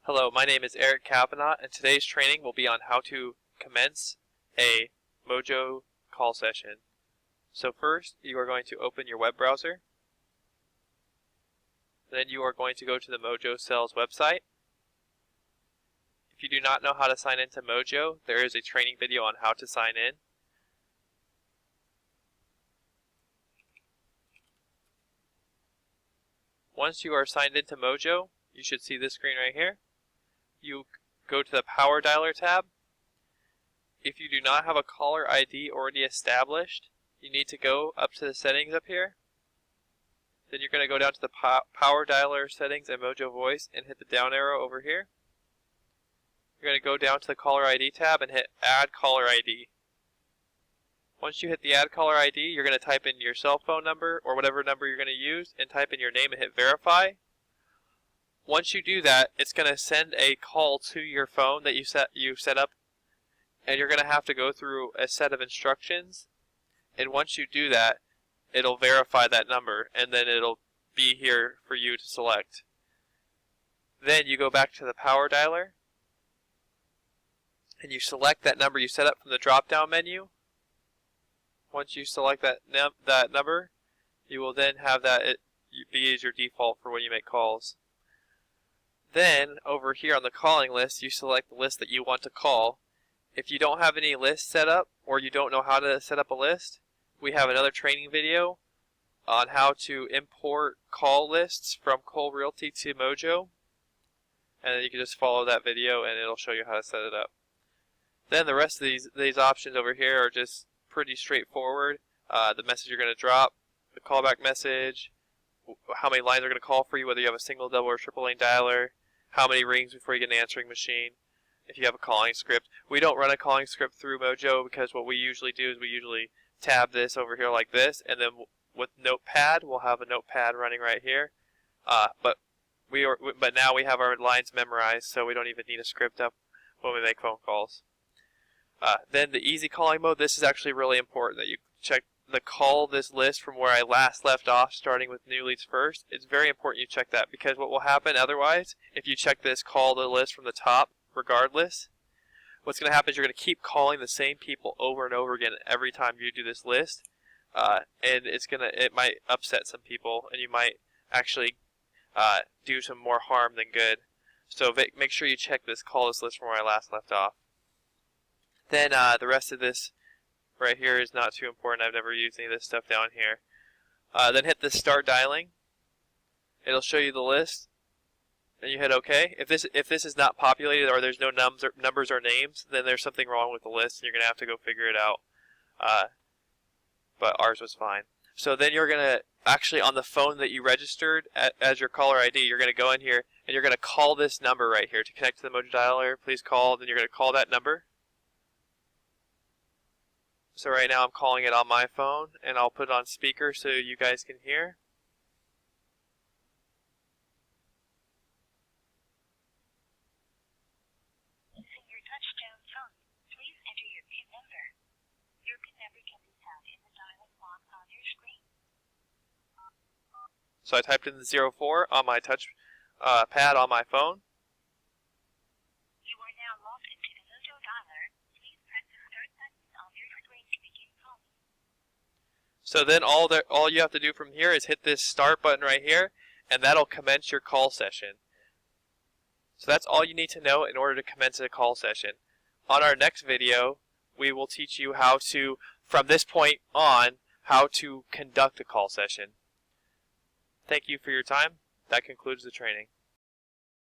Hello, my name is Eric Kavanaugh, and today's training will be on how to commence a Mojo call session. So first, you are going to open your web browser. Then you are going to go to the Mojo Sales website. If you do not know how to sign into Mojo, there is a training video on how to sign in. Once you are signed into Mojo, you should see this screen right here. You go to the Power Dialer tab. If you do not have a caller ID already established, you need to go up to the settings up here. Then you're going to go down to the Power Dialer settings and Mojo Voice and hit the down arrow over here. You're going to go down to the Caller ID tab and hit Add Caller ID. Once you hit the Add Caller ID, you're going to type in your cell phone number or whatever number you're going to use and type in your name and hit Verify. Once you do that, it's going to send a call to your phone that you set up, and you're going to have to go through a set of instructions. And once you do that, it'll verify that number, and then it'll be here for you to select. Then you go back to the Power Dialer, and you select that number you set up from the drop-down menu. Once you select that number, you will then have that be as your default for when you make calls. Then, over here on the calling list, you select the list that you want to call. If you don't have any lists set up, or you don't know how to set up a list, we have another training video on how to import call lists from Cole Realty to Mojo. And then you can just follow that video and it'll show you how to set it up. Then the rest of these options over here are just pretty straightforward. The message you're going to drop, the callback message, how many lines are going to call for you, whether you have a single, double, or triple lane dialer, how many rings before you get an answering machine, if you have a calling script. We don't run a calling script through Mojo because what we usually do is we usually tab this over here like this, and then with Notepad, we'll have a Notepad running right here. But now we have our lines memorized, so we don't even need a script up when we make phone calls. Then the easy calling mode, this is actually really important that you check the call this list from where I last left off, starting with new leads first. It's very important you check that, because what will happen otherwise, if you check this call the list from the top regardless, what's going to happen is you're going to keep calling the same people over and over again every time you do this list, and it might upset some people, and you might actually do some more harm than good. So make sure you check this call this list from where I last left off. Then the rest of this right here is not too important. I've never used any of this stuff down here. Then hit the Start Dialing. It'll show you the list. Then you hit OK. If this is not populated or there's no numbers or names, then there's something wrong with the list, and you're going to have to go figure it out. But ours was fine. So then you're going to, actually on the phone that you registered as your caller ID, you're going to go in here and you're going to call this number right here to connect to the Mojo Dialer. Please call. Then you're going to call that number. So right now I'm calling it on my phone, and I'll put it on speaker so you guys can hear. Using your touchtone phone, please enter your PIN number. Your PIN number can be found in the dialog box on your screen. So I typed in the 04 on my touch pad on my phone. You are now logged into the Mojo Dialer. Please press the start button on your screen to begin calling. So then all you have to do from here is hit this start button right here, and that'll commence your call session. So that's all you need to know in order to commence a call session. On our next video, we will teach you how to, from this point on, how to conduct a call session. Thank you for your time. That concludes the training.